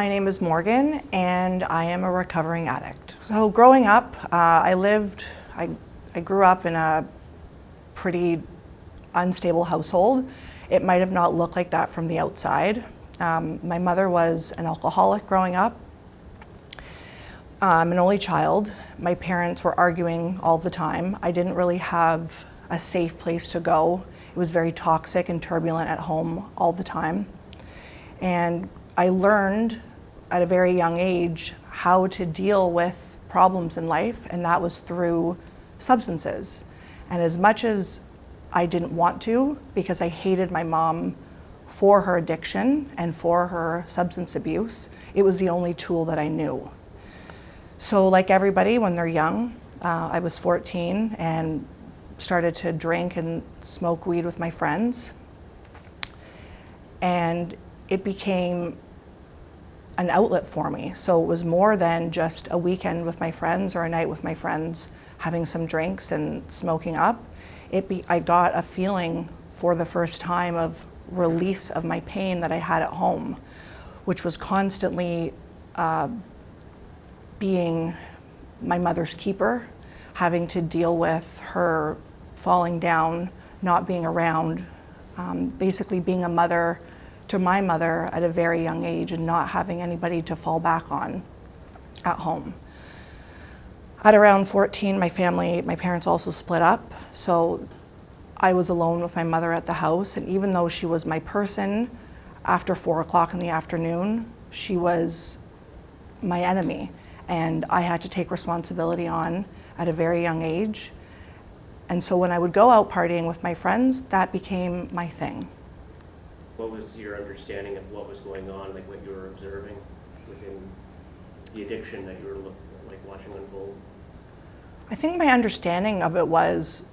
My name is Morgan, and I am a recovering addict. So growing up, I grew up in a pretty unstable household. It might have not looked like that from the outside. My mother was an alcoholic growing up. I'm an only child. My parents were arguing all the time. I didn't really have a safe place to go. It was very toxic and turbulent at home all the time. And I learned at a very young age how to deal with problems in life, and that was through substances. And as much as I didn't want to, because I hated my mom for her addiction and for her substance abuse, it was the only tool that I knew. So like everybody, when they're young, I was 14 and started to drink and smoke weed with my friends. And it became an outlet for me. So it was more than just a weekend with my friends or a night with my friends having some drinks and smoking up. I got a feeling for the first time of release of my pain that I had at home, which was constantly being my mother's keeper, having to deal with her falling down, not being around, basically being a mother to my mother at a very young age and not having anybody to fall back on at home. At around 14, my parents also split up, so I was alone with my mother at the house, and even though she was my person, after 4 o'clock in the afternoon, she was my enemy, and I had to take responsibility on at a very young age. And so when I would go out partying with my friends, that became my thing. What was your understanding of what was going on, like what you were observing within the addiction that you were watching unfold? I think my understanding of it was,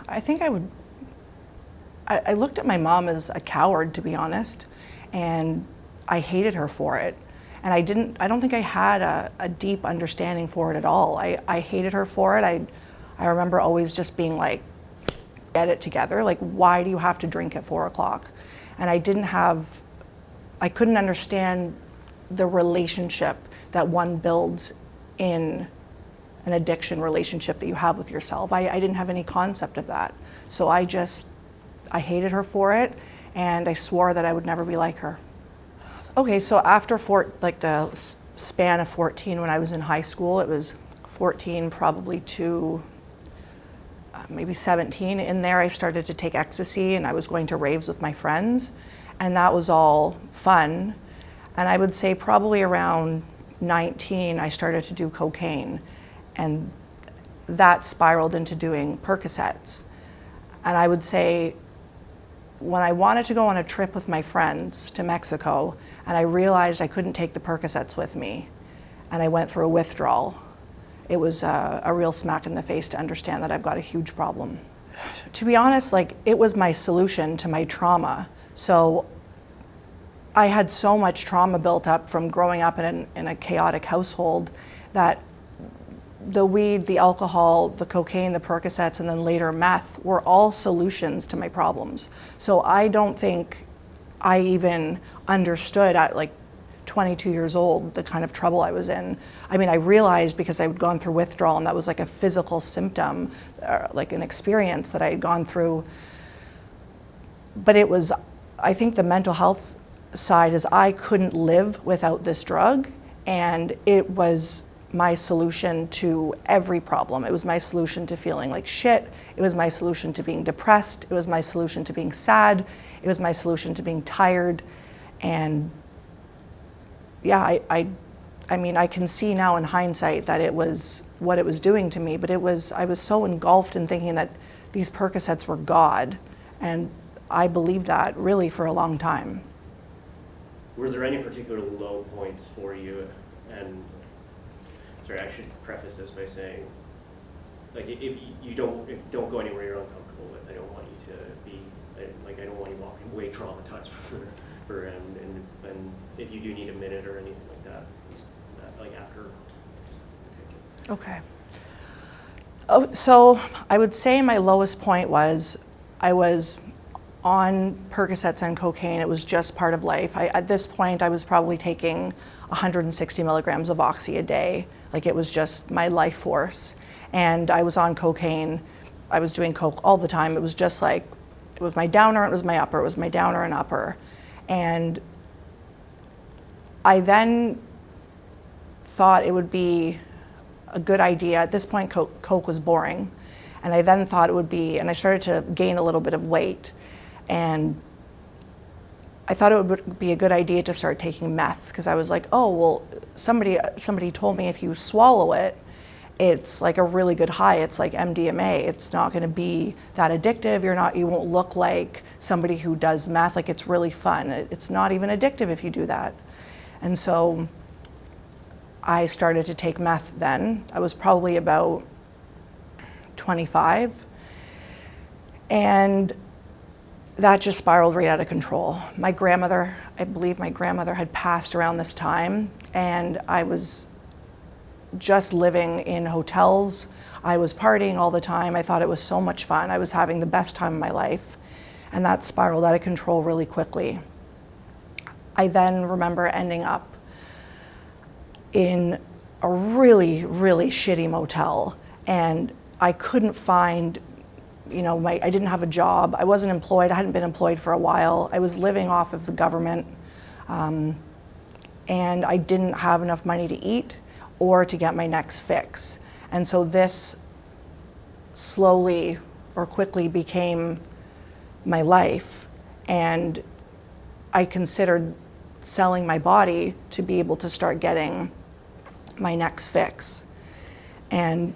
I looked at my mom as a coward, to be honest, and I hated her for it. And I don't think I had a deep understanding for it at all. I hated her for it. I remember always just being like, get it together. Like, why do you have to drink at 4 o'clock? And I couldn't understand the relationship that one builds in an addiction relationship that you have with yourself. I didn't have any concept of that. So I hated her for it, and I swore that I would never be like her. Okay, so after the span of 14 when I was in high school, it was 14 probably to maybe 17. In there I started to take ecstasy, and I was going to raves with my friends, and that was all fun. And I would say probably around 19 I started to do cocaine, and that spiraled into doing Percocets. And I would say when I wanted to go on a trip with my friends to Mexico, and I realized I couldn't take the Percocets with me, and I went through a withdrawal, it was a real smack in the face to understand that I've got a huge problem. To be honest, it was my solution to my trauma. So I had so much trauma built up from growing up in a chaotic household that the weed, the alcohol, the cocaine, the Percocets, and then later meth were all solutions to my problems. So I don't think I even understood at 22 years old the kind of trouble I was in. I mean, I realized because I had gone through withdrawal, and that was like a physical symptom, like an experience that I had gone through. But it was, I think the mental health side is I couldn't live without this drug, and it was my solution to every problem. It was my solution to feeling like shit. It was my solution to being depressed. It was my solution to being sad. It was my solution to being tired. And yeah, I mean, I can see now in hindsight that it was what it was doing to me, but I was so engulfed in thinking that these Percocets were God, and I believed that really for a long time. Were there any particular low points for you? And sorry, I should preface this by saying, if you don't go anywhere you're uncomfortable with, I don't want you to be, I don't want you walking away traumatized and if you do need a minute or anything like that, after. Okay. Oh, so I would say my lowest point was I was on Percocets and cocaine. It was just part of life. At this point, I was probably taking 160 milligrams of oxy a day. Like, it was just my life force. And I was on cocaine. I was doing coke all the time. It was just like, it was my downer, it was my upper, it was my downer and upper. And I then thought it would be a good idea. At this point, coke was boring. And I then thought it would be, and I started to gain a little bit of weight. And I thought it would be a good idea to start taking meth, because I was like, oh, well, somebody told me if you swallow it, it's like a really good high. It's like MDMA. It's not going to be that addictive. You won't look like somebody who does meth. Like, it's really fun. It's not even addictive if you do that. And so I started to take meth then. I was probably about 25. And that just spiraled right out of control. My grandmother, I believe my grandmother had passed around this time, and I was just living in hotels. I was partying all the time. I thought it was so much fun. I was having the best time of my life, and that spiraled out of control really quickly. I then remember ending up in a really, really shitty motel, and I couldn't find, I didn't have a job. I wasn't employed. I hadn't been employed for a while. I was living off of the government, and I didn't have enough money to eat or to get my next fix. And so this slowly or quickly became my life, and I considered selling my body to be able to start getting my next fix. And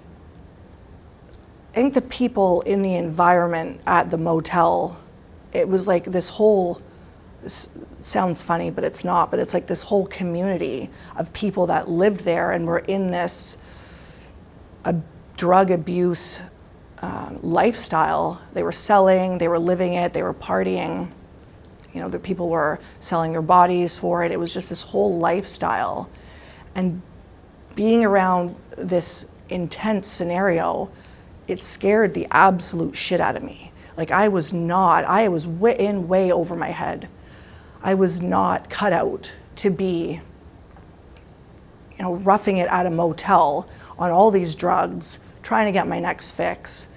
I think the people in the environment at the motel, it was like this sounds funny, but it's not, but it's like this whole community of people that lived there and were in this drug abuse lifestyle. They were selling, they were living it, they were partying. The people were selling their bodies for it. It was just this whole lifestyle. And being around this intense scenario, it scared the absolute shit out of me. Like, I was way over my head. I was not cut out to be, roughing it at a motel on all these drugs, trying to get my next fix.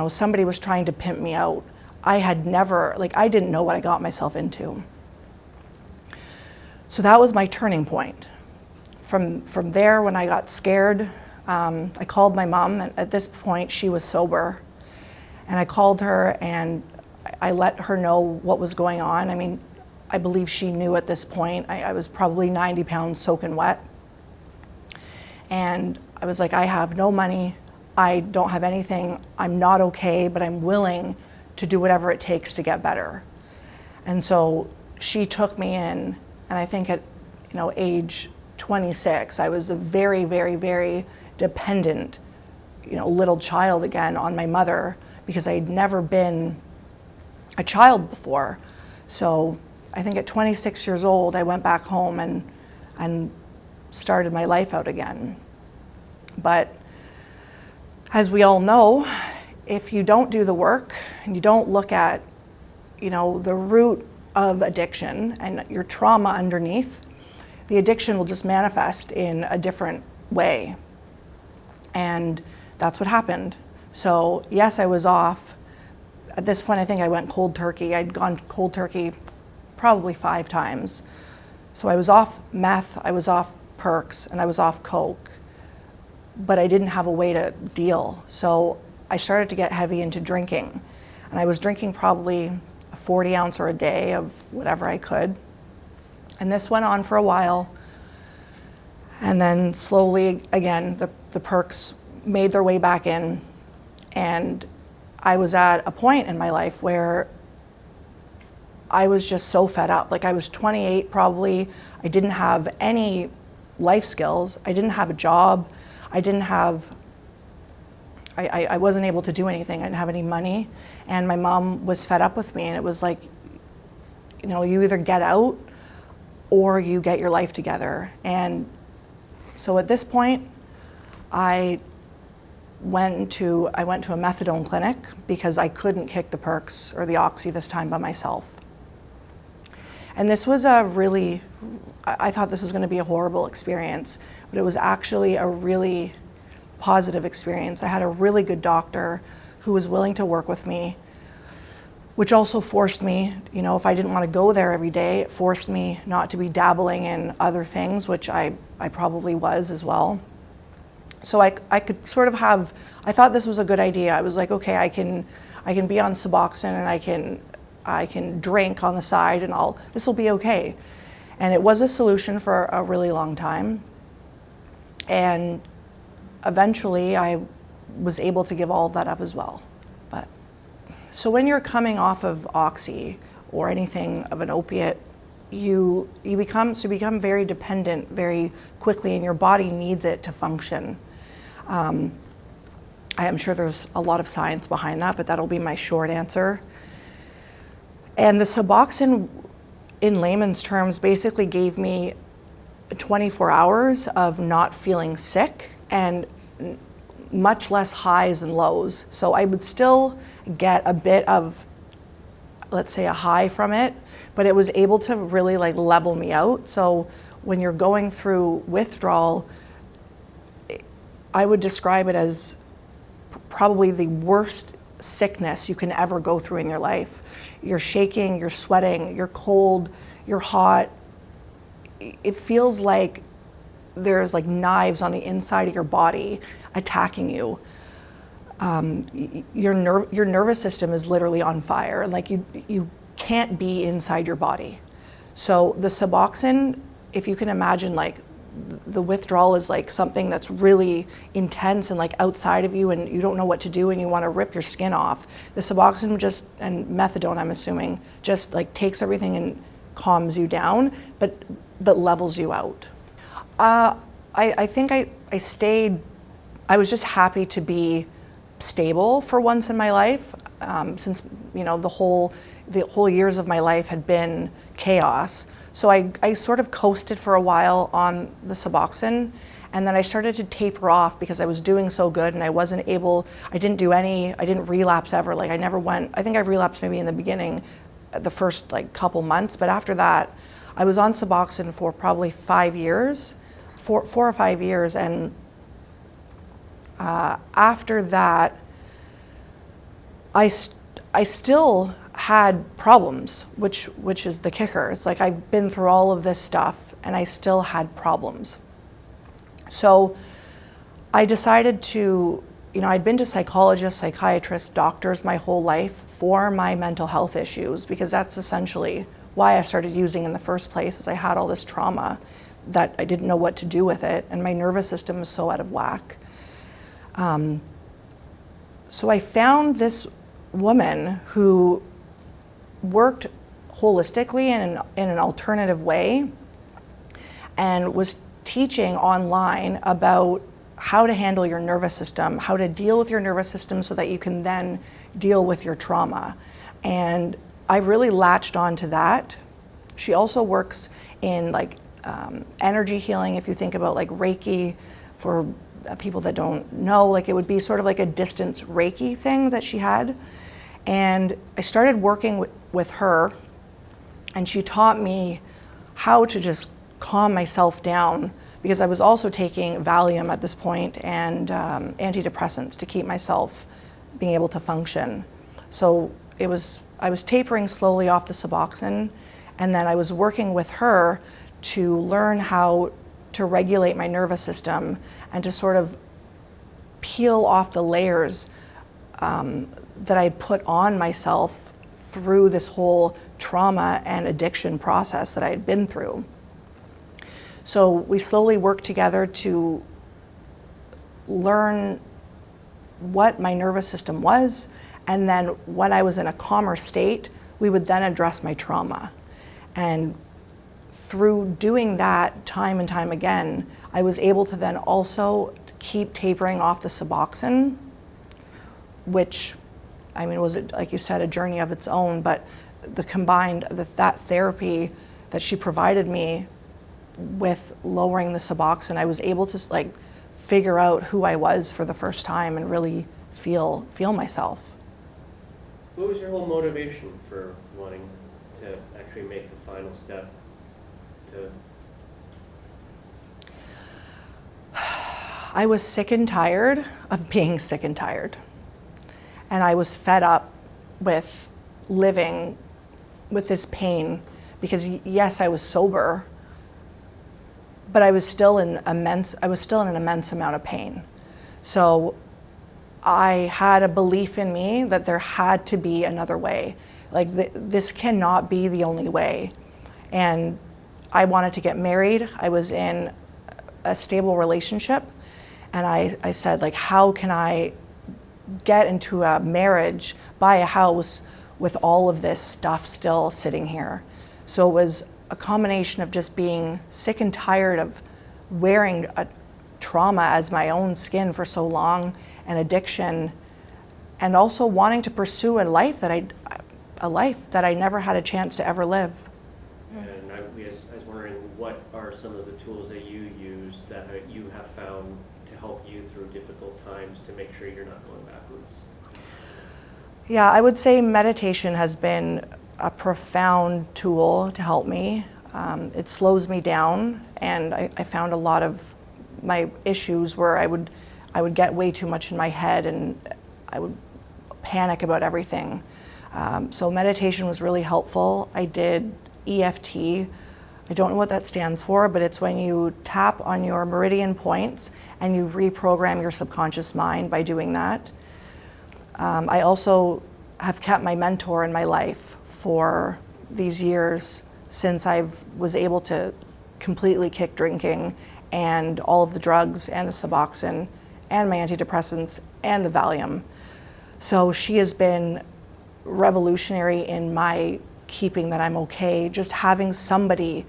Somebody was trying to pimp me out. I didn't know what I got myself into. So that was my turning point. From there, when I got scared, I called my mom, and at this point she was sober. And I called her and I let her know what was going on. I mean, I believe she knew at this point. I was probably 90 pounds soaking wet. And I was like, I have no money. I don't have anything. I'm not okay, but I'm willing to do whatever it takes to get better. And so she took me in, and I think at age 26, I was a very, very, very dependent, little child again on my mother, because I had never been a child before. So I think at 26 years old, I went back home and started my life out again. But as we all know, if you don't do the work and you don't look at, the root of addiction and your trauma underneath, the addiction will just manifest in a different way. And that's what happened. So yes, I was off. At this point, I think I went cold turkey. I'd gone cold turkey probably 5 times. So I was off meth, I was off perks, and I was off coke. But I didn't have a way to deal. So I started to get heavy into drinking. And I was drinking probably a 40 ounce or a day of whatever I could. And this went on for a while. And then slowly, again, the perks made their way back in. And I was at a point in my life where I was just so fed up. Like, I was 28 probably. I didn't have any life skills. I didn't have a job. I wasn't able to do anything. I didn't have any money. And my mom was fed up with me. And it was like, you either get out or you get your life together. And so at this point, I I went to a methadone clinic because I couldn't kick the perks or the oxy this time by myself. And this was I thought this was going to be a horrible experience, but it was actually a really positive experience. I had a really good doctor who was willing to work with me, which also forced me, if I didn't want to go there every day, it forced me not to be dabbling in other things, which I probably was as well. So I could sort of I thought this was a good idea. I was like, okay, I can be on Suboxone and I can drink on the side and this will be okay. And it was a solution for a really long time. And eventually I was able to give all of that up as well. So when you're coming off of oxy or anything of an opiate, you become very dependent very quickly, and your body needs it to function. I am sure there's a lot of science behind that, but that'll be my short answer. And the Suboxone, in layman's terms, basically gave me 24 hours of not feeling sick and much less highs and lows. So I would still get a bit of, let's say, a high from it, but it was able to really level me out. So when you're going through withdrawal, I would describe it as probably the worst sickness you can ever go through in your life. You're shaking, you're sweating, you're cold, you're hot. It feels like there's knives on the inside of your body attacking you. Your nervous system is literally on fire, and you can't be inside your body. So the Suboxone, if you can imagine, the withdrawal is something that's really intense and outside of you, and you don't know what to do, and you want to rip your skin off. The Suboxone and methadone, I'm assuming, just takes everything and calms you down, but levels you out. I think I stayed. I was just happy to be stable for once in my life, since the whole years of my life had been chaos. So I sort of coasted for a while on the Suboxone, and then I started to taper off because I was doing so good, and I didn't relapse ever. I never went. I think I relapsed maybe in the beginning, the first couple months, but after that, I was on Suboxone for probably 5 years, 4 or 5 years, and after that, I still had problems, which is the kicker. It's I've been through all of this stuff, and I still had problems. So I decided to, I'd been to psychologists, psychiatrists, doctors my whole life for my mental health issues, because that's essentially why I started using in the first place, is I had all this trauma that I didn't know what to do with it, and my nervous system was so out of whack. So I found this woman who worked holistically in an alternative way, and was teaching online about how to handle your nervous system, how to deal with your nervous system so that you can then deal with your trauma. And I really latched on to that. She also works in energy healing. If you think about Reiki, for people that don't know, it would be sort of a distance Reiki thing that she had. And I started working with her, and she taught me how to just calm myself down, because I was also taking Valium at this point and antidepressants to keep myself being able to function. So I was tapering slowly off the Suboxone, and then I was working with her to learn how to regulate my nervous system and to sort of peel off the layers that I had put on myself through this whole trauma and addiction process that I had been through. So we slowly worked together to learn what my nervous system was, and then when I was in a calmer state, we would then address my trauma. And through doing that time and time again, I was able to then also keep tapering off the Suboxone, which, was, like you said, a journey of its own, but that therapy that she provided me with lowering the Suboxone, I was able to figure out who I was for the first time and really feel myself. What was your whole motivation for wanting to actually make the final step to? I was sick and tired of being sick and tired. And I was fed up with living with this pain because yes, I was sober, but I was still in an immense amount of pain. So I had a belief in me that there had to be another way. Like this cannot be the only way. And I wanted to get married. I was in a stable relationship. And I said, like, how can I get into a marriage, buy a house with all of this stuff still sitting here? So it was a combination of just being sick and tired of wearing a trauma as my own skin for so long, and addiction, and also wanting to pursue a life that I never had a chance to ever live. And I was wondering, what are some of the tools that you use that you have found to help you through difficult times to make sure you're not going backwards? Yeah, I would say meditation has been a profound tool to help me. It slows me down, and I found a lot of my issues where I would get way too much in my head and I would panic about everything. So meditation was really helpful. I did EFT. I don't know what that stands for, but it's when you tap on your meridian points and you reprogram your subconscious mind by doing that. I also have kept my mentor in my life for these years since I was able to completely kick drinking and all of the drugs and the Suboxone and my antidepressants and the Valium. So she has been revolutionary in my keeping that I'm okay, just having somebody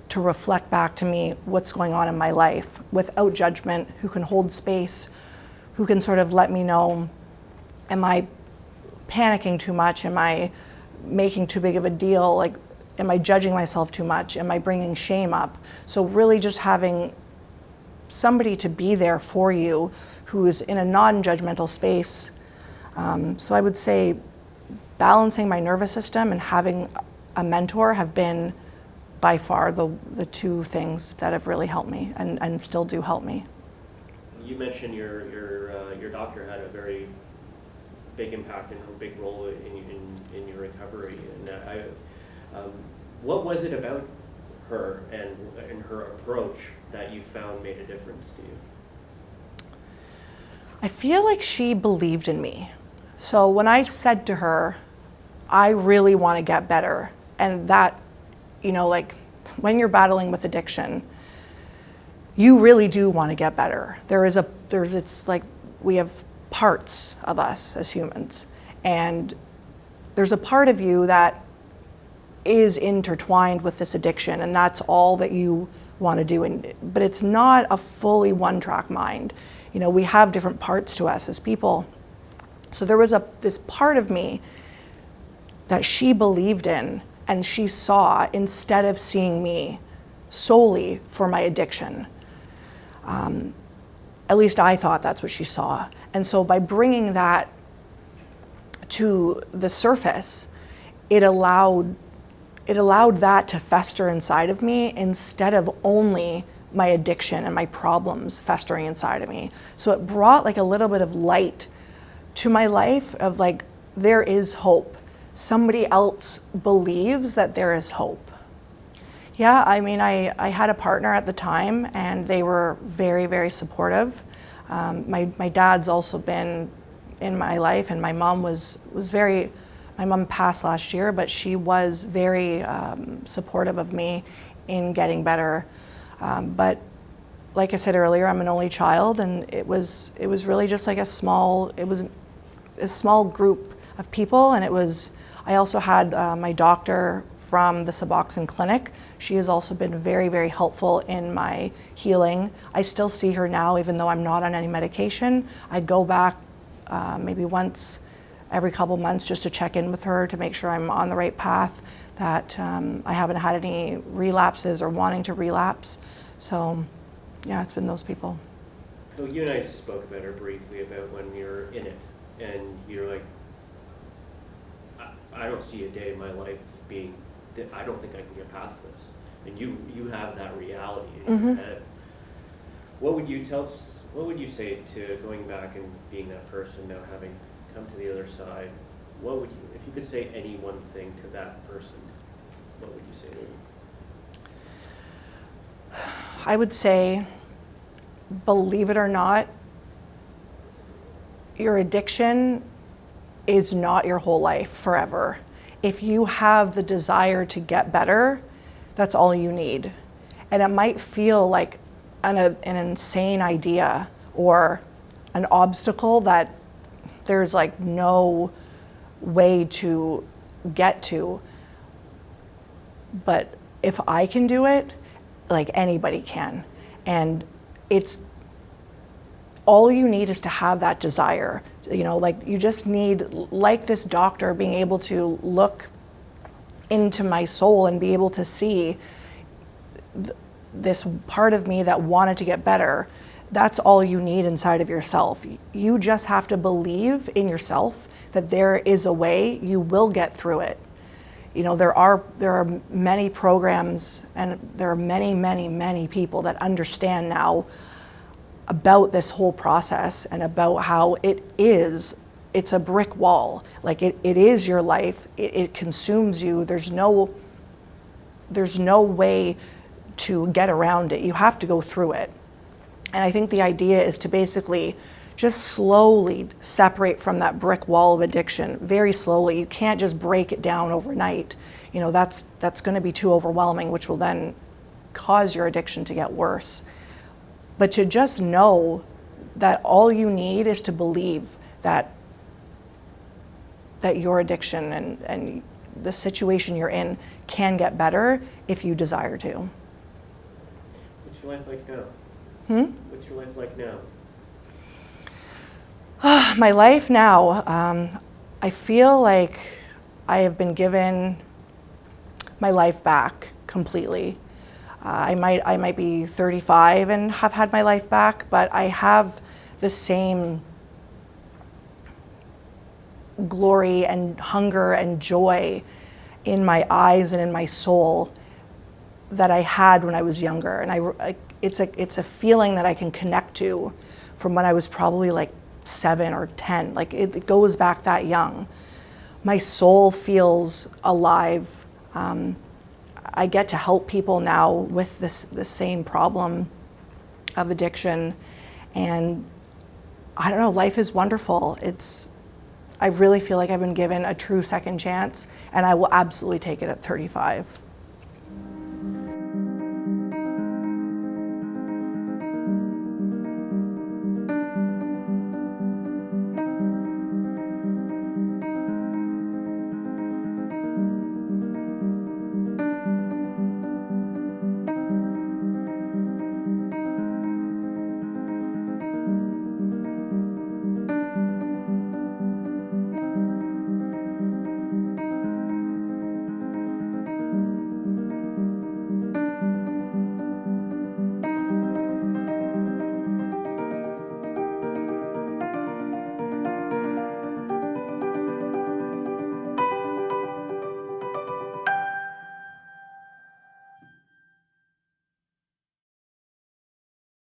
to reflect back to me what's going on in my life without judgment, who can hold space, who can sort of let me know, am I panicking too much? Am I making too big of a deal? Like, am I judging myself too much? Am I bringing shame up? So really just having somebody to be there for you who is in a non-judgmental space. So I would say balancing my nervous system and having a mentor have been by far the two things that have really helped me and still do help me. You mentioned your doctor had a very big impact and a big role in your recovery. And what was it about her and her approach that you found made a difference to you? I feel like she believed in me. So when I said to her, I really want to get better, and that, like when you're battling with addiction, you really do want to get better. It's like we have parts of us as humans, and there's a part of you that is intertwined with this addiction, and that's all that you want to do. But it's not a fully one-track mind. We have different parts to us as people. So there was this part of me that she believed in and she saw instead of seeing me solely for my addiction. At least I thought that's what she saw. And so by bringing that to the surface, it allowed that to fester inside of me instead of only my addiction and my problems festering inside of me. So it brought like a little bit of light to my life of like, there is hope. Somebody else believes that there is hope. Yeah, I mean, I had a partner at the time and they were very, very supportive. My dad's also been in my life, and my mom my mom passed last year, but she was very supportive of me in getting better. But like I said earlier, I'm an only child, and it was really just like a small group of people. And I also had my doctor from the Suboxone clinic. She has also been very, very helpful in my healing. I still see her now, even though I'm not on any medication. I go back maybe once every couple months just to check in with her to make sure I'm on the right path, that I haven't had any relapses or wanting to relapse. So yeah, it's been those people. So you and I spoke about it briefly about when you're in it, and you're like, I don't see a day in my life being, I don't think I can get past this. And you have that reality in your head. What would you say to going back and being that person now, having come to the other side? What would you, if you could say any one thing to that person, what would you say to them? I would say, believe it or not, your addiction is not your whole life forever. If you have the desire to get better, that's all you need. And it might feel like an insane idea or an obstacle that there's like no way to get to. But if I can do it, like anybody can. And it's all you need is to have that desire. You know, like you just need, like this doctor being able to look into my soul and be able to see this part of me that wanted to get better. That's all you need inside of yourself. You just have to believe in yourself that there is a way. You will get through it. You know, there are many programs, and there are many people that understand now about this whole process and about how it's a brick wall. Like it is your life. It consumes you. There's no way to get around it. You have to go through it. And I think the idea is to basically just slowly separate from that brick wall of addiction, very slowly. You can't just break it down overnight. You know, that's going to be too overwhelming, which will then cause your addiction to get worse. But to just know that all you need is to believe that your addiction and the situation you're in can get better if you desire to. What's your life like now? What's your life like now? My life now, I feel like I have been given my life back completely. I might be 35 and have had my life back, but I have the same glory and hunger and joy in my eyes and in my soul that I had when I was younger. And it's a feeling that I can connect to from when I was probably like 7 or 10. Like it goes back that young. My soul feels alive. I get to help people now with the same problem of addiction, and I don't know, life is wonderful. I really feel like I've been given a true second chance, and I will absolutely take it at 35.